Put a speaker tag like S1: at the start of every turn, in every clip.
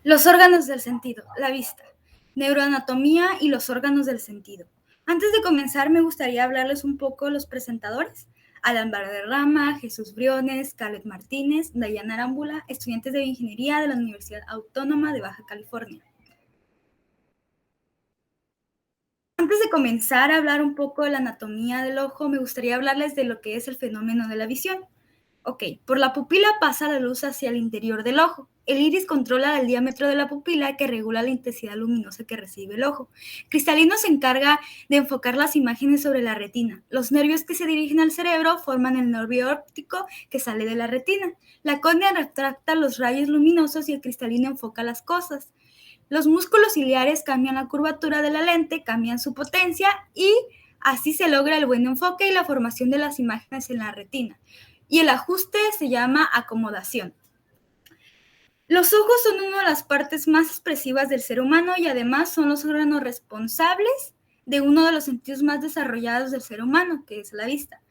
S1: Los órganos del sentido, la vista, neuroanatomía y los órganos del sentido. Antes de comenzar, me gustaría hablarles un poco de los presentadores. Alan Valderrama, Jesús Briones, Caleb Martínez, Dayana Arámbula, estudiantes de Ingeniería de la Universidad Autónoma de Baja California. Antes de comenzar a hablar un poco de la anatomía del ojo, me gustaría hablarles de lo que es el fenómeno de la visión. Ok, por la pupila pasa la luz hacia el interior del ojo. El iris controla el diámetro de la pupila que regula la intensidad luminosa que recibe el ojo. Cristalino se encarga de enfocar las imágenes sobre la retina. Los nervios que se dirigen al cerebro forman el nervio óptico que sale de la retina. La córnea refracta los rayos luminosos y el cristalino enfoca las cosas. Los músculos ciliares cambian la curvatura de la lente, cambian su potencia y así se logra el buen enfoque y la formación de las imágenes en la retina. Y el ajuste se llama acomodación. Los ojos son una de las partes más expresivas del ser humano y además son los órganos responsables de uno de los sentidos más desarrollados del ser humano, que es la vista.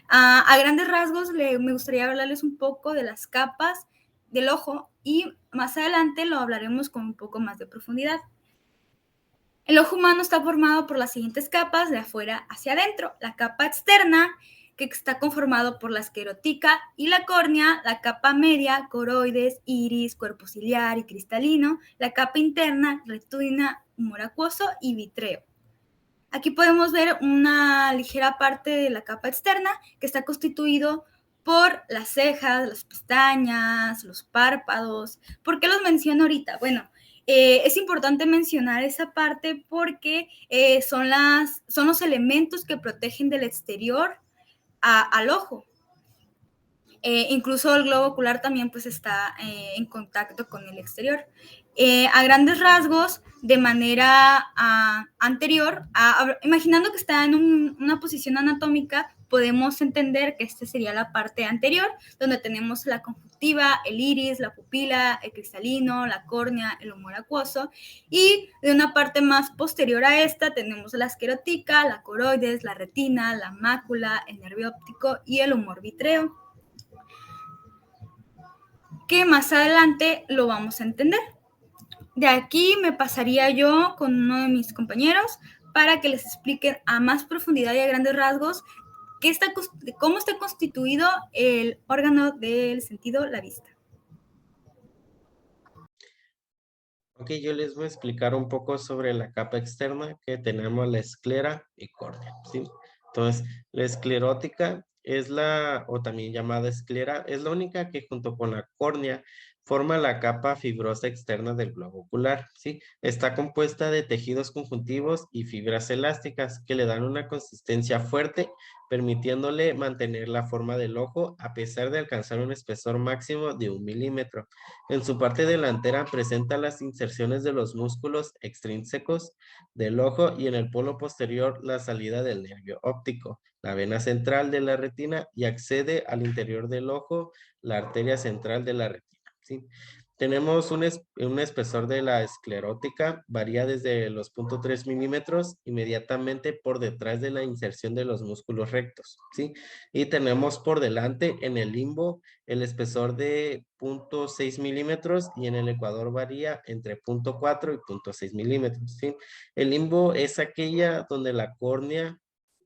S1: A grandes rasgos, me gustaría hablarles un poco de las capas del ojo y más adelante lo hablaremos con un poco más de profundidad. El ojo humano está formado por las siguientes capas de afuera hacia adentro. La capa externa, que está conformado por la esclerótica y la córnea, la capa media, coroides, iris, cuerpo ciliar y cristalino, la capa interna, retina, humor acuoso y vitreo. Aquí podemos ver una ligera parte de la capa externa que está constituido por las cejas, las pestañas, los párpados. ¿Por qué los menciono ahorita? Bueno, es importante mencionar esa parte porque son los elementos que protegen del exterior al ojo. Incluso el globo ocular también pues está en contacto con el exterior. A grandes rasgos, de manera anterior, imaginando que está en una posición anatómica, podemos entender que esta sería la parte anterior, donde tenemos la conjuntiva, el iris, la pupila, el cristalino, la córnea, el humor acuoso, y de una parte más posterior a esta tenemos la esclerótica, la coroides, la retina, la mácula, el nervio óptico y el humor vítreo, que más adelante lo vamos a entender. De aquí me pasaría yo con uno de mis compañeros para que les expliquen a más profundidad y a grandes rasgos cómo está constituido el órgano del sentido, la vista.
S2: Ok, yo les voy a explicar un poco sobre la capa externa que tenemos la esclera y córnea, ¿sí? Entonces, la esclerótica es o también llamada esclera, es la única que junto con la córnea forma la capa fibrosa externa del globo ocular, ¿sí? Está compuesta de tejidos conjuntivos y fibras elásticas que le dan una consistencia fuerte, permitiéndole mantener la forma del ojo a pesar de alcanzar un espesor máximo de 1 milímetro. En su parte delantera presenta las inserciones de los músculos extrínsecos del ojo y en el polo posterior la salida del nervio óptico, la vena central de la retina y accede al interior del ojo la arteria central de la retina, ¿sí? Tenemos un espesor de la esclerótica, varía desde los 0.3 milímetros inmediatamente por detrás de la inserción de los músculos rectos, ¿sí? Y tenemos por delante en el limbo el espesor de 0.6 milímetros y en el ecuador varía entre 0.4 y 0.6 milímetros, ¿sí? El limbo es aquella donde la córnea,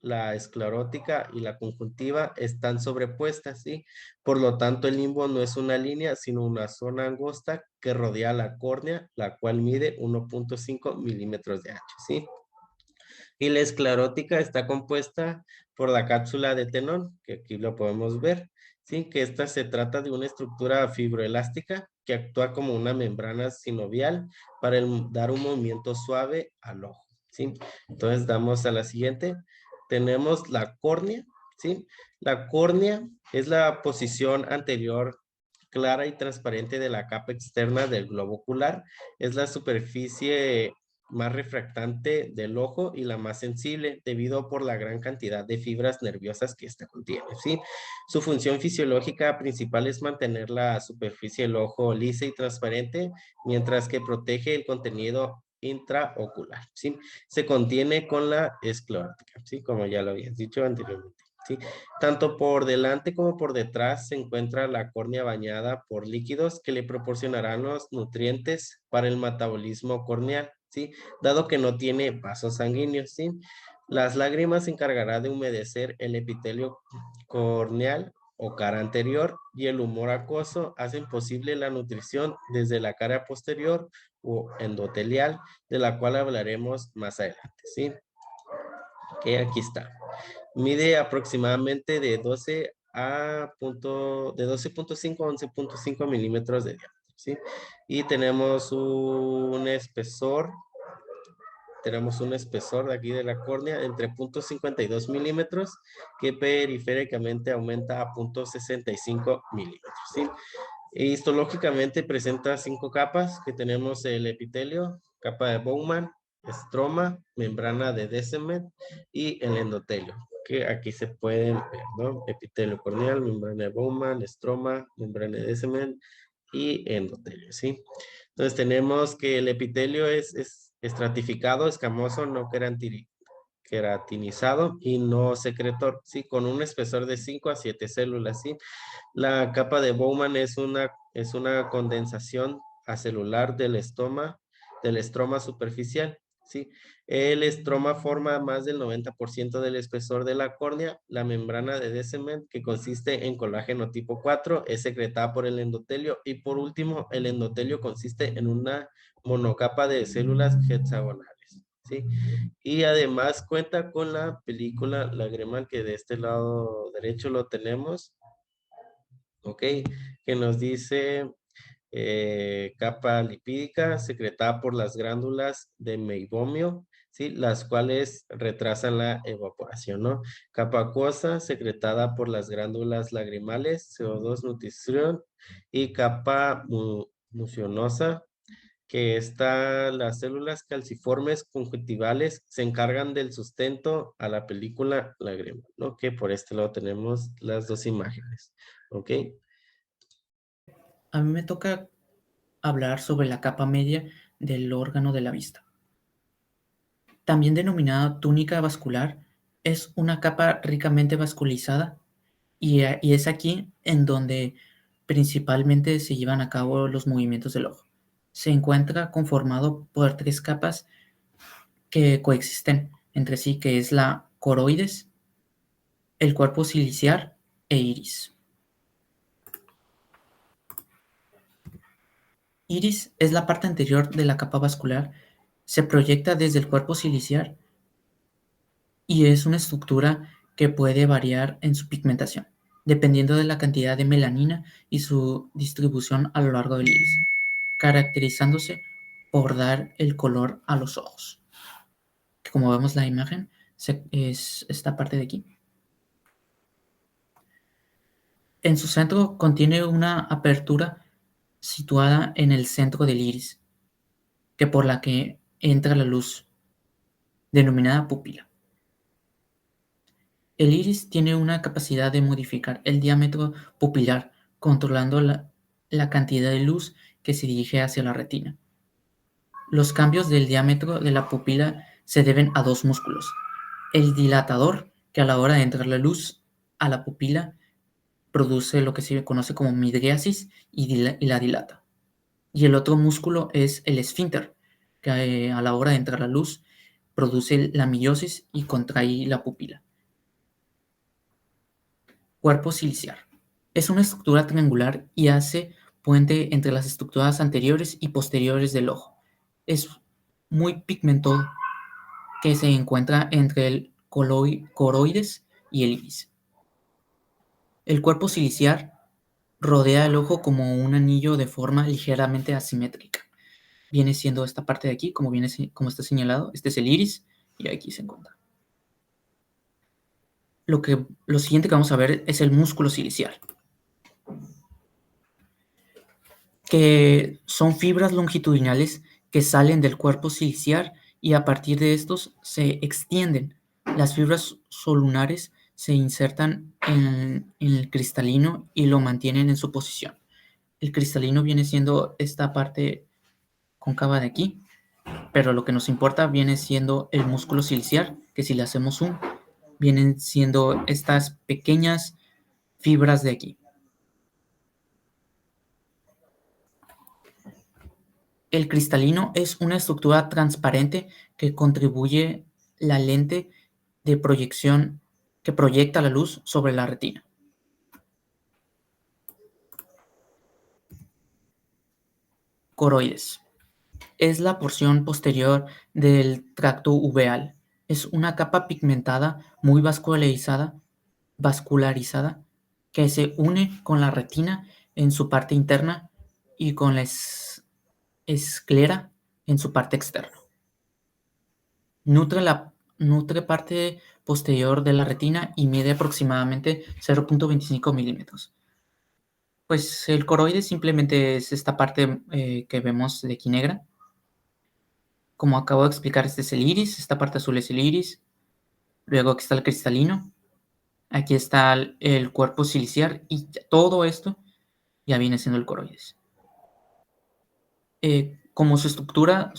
S2: la esclerótica y la conjuntiva están sobrepuestas, ¿sí? Por lo tanto, el limbo no es una línea, sino una zona angosta que rodea la córnea, la cual mide 1.5 milímetros de ancho, ¿sí? Y la esclerótica está compuesta por la cápsula de tenón, que aquí lo podemos ver, ¿sí? Que esta se trata de una estructura fibroelástica que actúa como una membrana sinovial para dar un movimiento suave al ojo, ¿sí? Entonces damos a la siguiente. Tenemos la córnea, ¿sí? La córnea es la posición anterior clara y transparente de la capa externa del globo ocular. Es la superficie más refractante del ojo y la más sensible debido por la gran cantidad de fibras nerviosas que ésta contiene, ¿sí? Su función fisiológica principal es mantener la superficie del ojo lisa y transparente, mientras que protege el contenido intraocular, ¿sí? Se contiene con la esclerótica, ¿sí? Como ya lo habías dicho anteriormente. ¿sí? Tanto por delante como por detrás se encuentra la córnea bañada por líquidos que le proporcionarán los nutrientes para el metabolismo corneal, ¿sí? Dado que no tiene vasos sanguíneos, ¿sí? Las lágrimas se encargarán de humedecer el epitelio corneal o cara anterior y el humor acuoso hacen posible la nutrición desde la cara posterior o endotelial, de la cual hablaremos más adelante, ¿sí? Que aquí está. Mide aproximadamente de 12.5 a 11.5 milímetros de diámetro, ¿sí? Y tenemos un espesor de aquí de la córnea entre 0.52 milímetros que periféricamente aumenta a 0.65 milímetros, ¿sí? Histológicamente presenta 5 capas que tenemos el epitelio, capa de Bowman, estroma, membrana de Descemet y el endotelio, que aquí se pueden ver, ¿no? Epitelio corneal, membrana de Bowman, estroma, membrana de Descemet y endotelio, ¿sí? Entonces tenemos que el epitelio es estratificado, escamoso, no queratinizado y no secretor, ¿sí? Con un espesor de 5 a 7 células, ¿sí? La capa de Bowman es una condensación acelular del estroma superficial, ¿sí? El estroma forma más del 90% del espesor de la córnea. La membrana de Descemet, que consiste en colágeno tipo 4, es secretada por el endotelio. Y por último, el endotelio consiste en una monocapa de células hexagonales, ¿sí? Y además cuenta con la película lagrimal, que de este lado derecho lo tenemos, ¿ok? Que nos dice capa lipídica secretada por las glándulas de meibomio, ¿sí? Las cuales retrasan la evaporación, ¿no? Capa acuosa secretada por las glándulas lagrimales, CO2 nutrición, y capa mucinosa, que las células calciformes conjuntivales se encargan del sustento a la película lagrimal, ¿no? Que por este lado tenemos las dos imágenes, ¿ok?
S3: A mí me toca hablar sobre la capa media del órgano de la vista. También denominada túnica vascular, es una capa ricamente vascularizada y es aquí en donde principalmente se llevan a cabo los movimientos del ojo. Se encuentra conformado por 3 capas que coexisten entre sí, que es la coroides, el cuerpo ciliar e iris. Iris es la parte anterior de la capa vascular, se proyecta desde el cuerpo ciliar y es una estructura que puede variar en su pigmentación, dependiendo de la cantidad de melanina y su distribución a lo largo del iris, caracterizándose por dar el color a los ojos. Como vemos la imagen, es esta parte de aquí. En su centro contiene una apertura situada en el centro del iris, que por la que entra la luz, denominada pupila. El iris tiene una capacidad de modificar el diámetro pupilar, controlando la cantidad de luz que se dirige hacia la retina. Los cambios del diámetro de la pupila se deben a 2 músculos. El dilatador, que a la hora de entrar la luz a la pupila, produce lo que se conoce como midriasis y la dilata. Y el otro músculo es el esfínter, que a la hora de entrar la luz produce la miosis y contrae la pupila. Cuerpo ciliar. Es una estructura triangular y hace puente entre las estructuras anteriores y posteriores del ojo. Es muy pigmentoso, que se encuentra entre el coroides y el iris. El cuerpo ciliar rodea el ojo como un anillo de forma ligeramente asimétrica. Viene siendo esta parte de aquí, como está señalado. Este es el iris y aquí se encuentra. Lo siguiente que vamos a ver es el músculo ciliar, que son fibras longitudinales que salen del cuerpo ciliar y a partir de estos se extienden. Las fibras solunares se insertan en el cristalino y lo mantienen en su posición. El cristalino viene siendo esta parte cóncava de aquí, pero lo que nos importa viene siendo el músculo ciliar, que si le hacemos zoom, vienen siendo estas pequeñas fibras de aquí. El cristalino es una estructura transparente que contribuye la lente de proyección que proyecta la luz sobre la retina. Coroides. Es la porción posterior del tracto uveal. Es una capa pigmentada muy vascularizada que se une con la retina en su parte interna y con la esclera en su parte externa. Nutre parte posterior de la retina y mide aproximadamente 0.25 milímetros. Pues el coroide simplemente es esta parte que vemos de aquí negra. Como acabo de explicar, este es el iris, esta parte azul es el iris. Luego aquí está el cristalino. Aquí está el cuerpo ciliar y todo esto ya viene siendo el coroides. Como su estructura,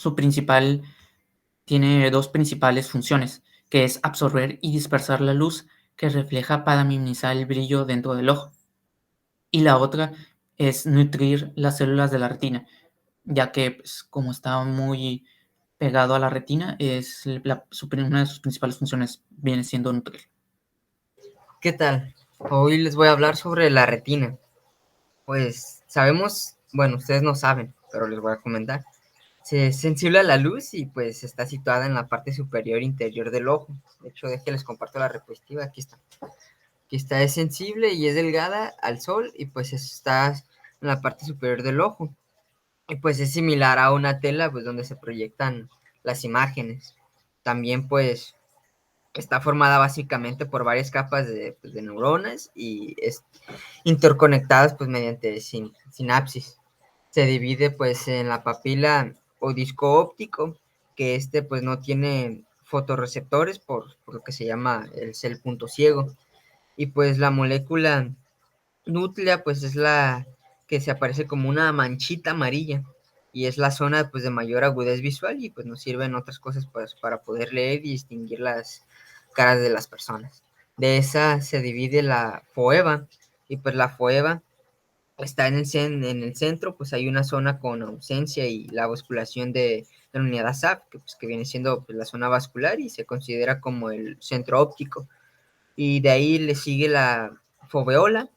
S3: tiene dos principales funciones, que es absorber y dispersar la luz que refleja para minimizar el brillo dentro del ojo. Y la otra es nutrir las células de la retina, ya que pues, como está muy pegado a la retina, una de sus principales funciones viene siendo nutrir.
S4: ¿Qué tal? Hoy les voy a hablar sobre la retina. Pues sabemos, bueno, ustedes no saben, pero les voy a comentar. Es sensible a la luz y pues está situada en la parte superior interior del ojo. De hecho, les comparto la diapositiva, aquí está. Aquí está, es sensible y es delgada al sol y pues está en la parte superior del ojo. Y pues es similar a una tela pues donde se proyectan las imágenes. También pues está formada básicamente por varias capas de neuronas y interconectadas pues mediante sinapsis. Se divide pues en la papila o disco óptico, que pues no tiene fotorreceptores por lo que se llama el punto ciego. Y pues la molécula núclea pues es la que se aparece como una manchita amarilla y es la zona pues de mayor agudez visual y pues nos sirven otras cosas pues para poder leer y distinguir las caras de las personas. De esa se divide la foeva y pues la foeva está en el centro, pues hay una zona con ausencia y la vasculación de la unidad ASAP, que viene siendo pues, la zona vascular y se considera como el centro óptico. Y de ahí le sigue la foveola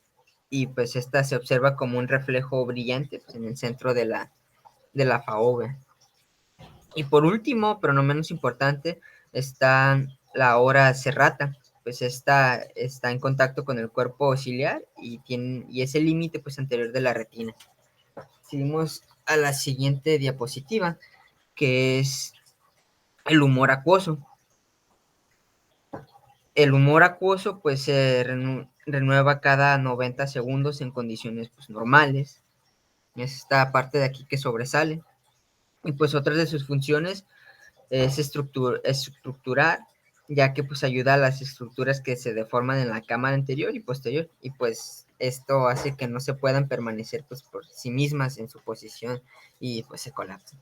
S4: y pues esta se observa como un reflejo brillante pues, en el centro de la faove. Y por último, pero no menos importante, está la hora serrata, pues esta está en contacto con el cuerpo ciliar y es el límite pues anterior de la retina. Seguimos a la siguiente diapositiva, que es el humor acuoso. El humor acuoso pues se renueva cada 90 segundos en condiciones pues normales. Es esta parte de aquí que sobresale. Y pues otras de sus funciones es estructurar, ya que pues ayuda a las estructuras que se deforman en la cámara anterior y posterior, y pues esto hace que no se puedan permanecer pues por sí mismas en su posición y pues se colapsan.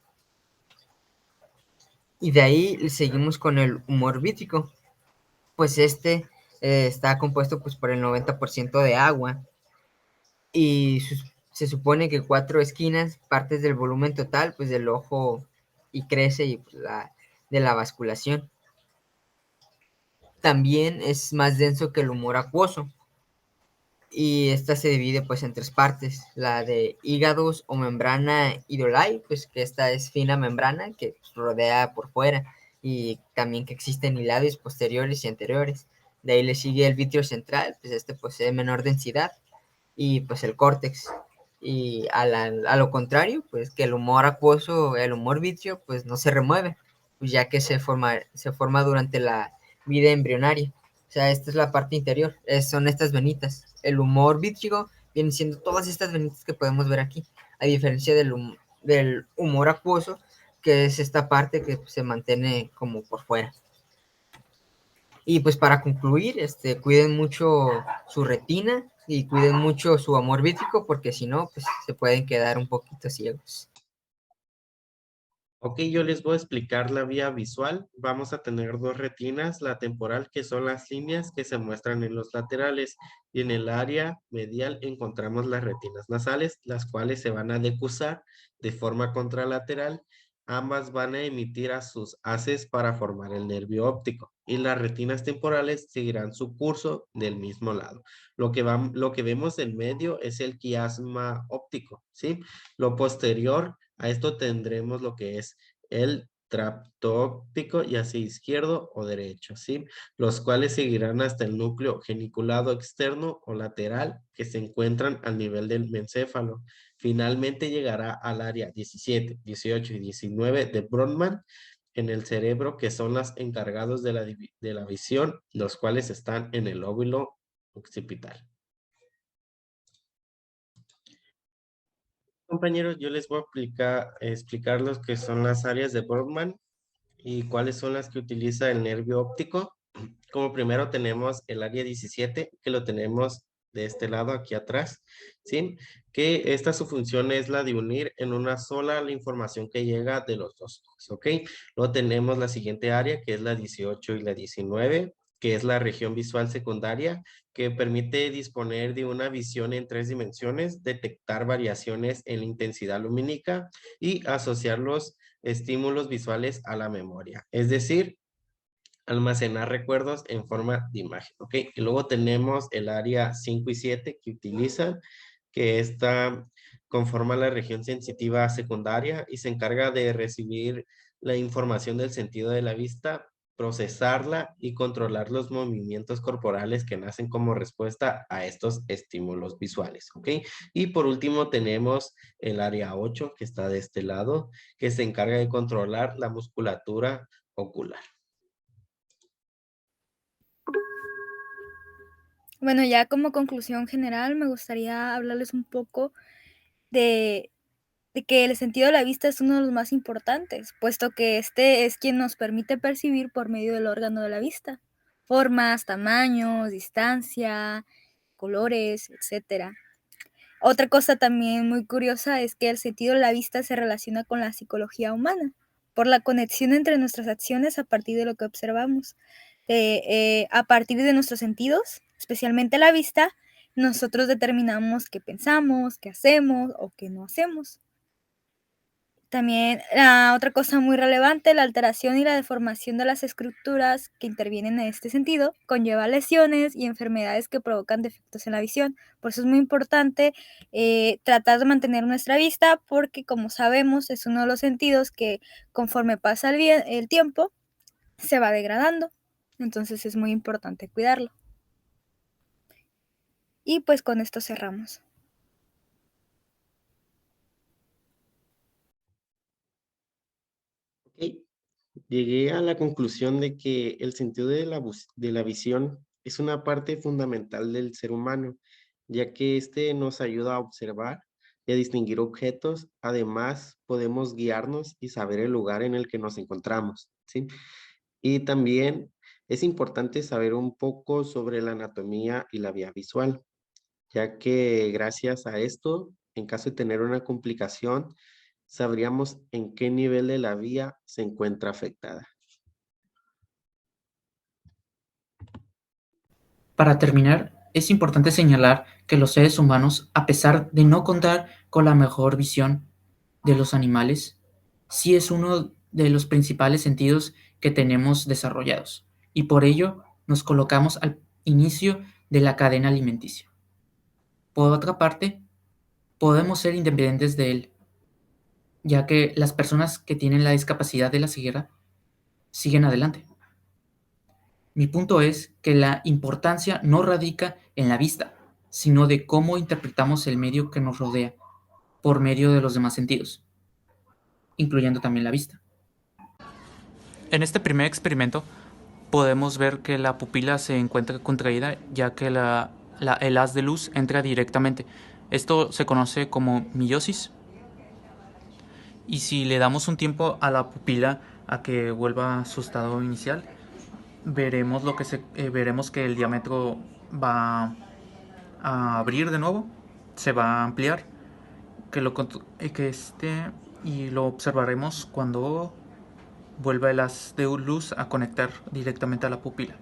S4: Y de ahí seguimos con el humor vítrico, pues está compuesto pues por el 90% de agua y se supone que 4 esquinas, partes del volumen total pues del ojo y crece y pues, de la vasculación. También es más denso que el humor acuoso y esta se divide pues en 3 partes, la de hígados o membrana hidrolai, pues que esta es fina membrana que rodea por fuera y también que existen hilados posteriores y anteriores. De ahí le sigue el vítreo central, pues este posee menor densidad y pues el córtex. Y a lo contrario, pues que el humor acuoso, el humor vítreo, pues no se remueve, pues ya que se forma durante la vida embrionaria. O sea, esta es la parte interior, son estas venitas. El humor vítrico viene siendo todas estas venitas que podemos ver aquí, a diferencia del humor acuoso, que es esta parte que se mantiene como por fuera. Y pues para concluir, cuiden mucho su retina y cuiden mucho su amor vítrico, porque si no, pues se pueden quedar un poquito ciegos.
S2: Ok, yo les voy a explicar la vía visual. Vamos a tener dos retinas, la temporal, que son las líneas que se muestran en los laterales, y en el área medial encontramos las retinas nasales, las cuales se van a decusar de forma contralateral. Ambas van a emitir a sus haces para formar el nervio óptico, y las retinas temporales seguirán su curso del mismo lado. Lo que vemos en medio es el quiasma óptico, ¿sí? Lo posterior a esto tendremos lo que es el tracto óptico, ya sea izquierdo o derecho, ¿sí? Los cuales seguirán hasta el núcleo geniculado externo o lateral que se encuentran al nivel del mencéfalo. Finalmente llegará al área 17, 18 y 19 de Brodmann en el cerebro, que son las encargados de la visión, los cuales están en el lóbulo occipital. Compañeros, yo les voy a explicar lo que son las áreas de Brodmann y cuáles son las que utiliza el nervio óptico. Como primero tenemos el área 17, que lo tenemos de este lado aquí atrás, ¿sí? Que esta su función es la de unir en una sola la información que llega de los dos ojos, ¿ok? Luego tenemos la siguiente área, que es la 18 y la 19, que es la región visual secundaria, que permite disponer de una visión en 3 dimensiones, detectar variaciones en la intensidad lumínica y asociar los estímulos visuales a la memoria. Es decir, almacenar recuerdos en forma de imagen, ¿ok? Y luego tenemos el área 5 y 7 que utilizan, que esta conforma la región sensitiva secundaria y se encarga de recibir la información del sentido de la vista, procesarla y controlar los movimientos corporales que nacen como respuesta a estos estímulos visuales, ¿ok? Y por último tenemos el área 8 que está de este lado, que se encarga de controlar la musculatura ocular.
S1: Bueno, ya como conclusión general, me gustaría hablarles un poco de, de que el sentido de la vista es uno de los más importantes, puesto que este es quien nos permite percibir por medio del órgano de la vista, formas, tamaños, distancia, colores, etcétera. Otra cosa también muy curiosa es que el sentido de la vista se relaciona con la psicología humana, por la conexión entre nuestras acciones a partir de lo que observamos. A partir de nuestros sentidos, especialmente la vista, nosotros determinamos qué pensamos, qué hacemos o qué no hacemos. También otra cosa muy relevante, la alteración y la deformación de las estructuras que intervienen en este sentido conlleva lesiones y enfermedades que provocan defectos en la visión. Por eso es muy importante tratar de mantener nuestra vista porque, como sabemos, es uno de los sentidos que conforme pasa el tiempo se va degradando. Entonces es muy importante cuidarlo. Y pues con esto cerramos.
S2: Ok, llegué a la conclusión de que el sentido de la visión es una parte fundamental del ser humano, ya que este nos ayuda a observar y a distinguir objetos. Además, podemos guiarnos y saber el lugar en el que nos encontramos, ¿sí? Y también es importante saber un poco sobre la anatomía y la vía visual, ya que gracias a esto, en caso de tener una complicación, sabríamos en qué nivel de la vía se encuentra afectada.
S3: Para terminar, es importante señalar que los seres humanos, a pesar de no contar con la mejor visión de los animales, sí es uno de los principales sentidos que tenemos desarrollados, y por ello nos colocamos al inicio de la cadena alimenticia. Por otra parte, podemos ser independientes de él, ya que las personas que tienen la discapacidad de la ceguera siguen adelante. Mi punto es que la importancia no radica en la vista, sino de cómo interpretamos el medio que nos rodea por medio de los demás sentidos, incluyendo también la vista. En este primer experimento podemos ver que la pupila se encuentra contraída ya que el haz de luz entra directamente. Esto se conoce como meiosis. Y si le damos un tiempo a la pupila a que vuelva a su estado inicial, veremos que el diámetro va a abrir de nuevo, se va a ampliar, y lo observaremos cuando vuelva el haz de luz a conectar directamente a la pupila.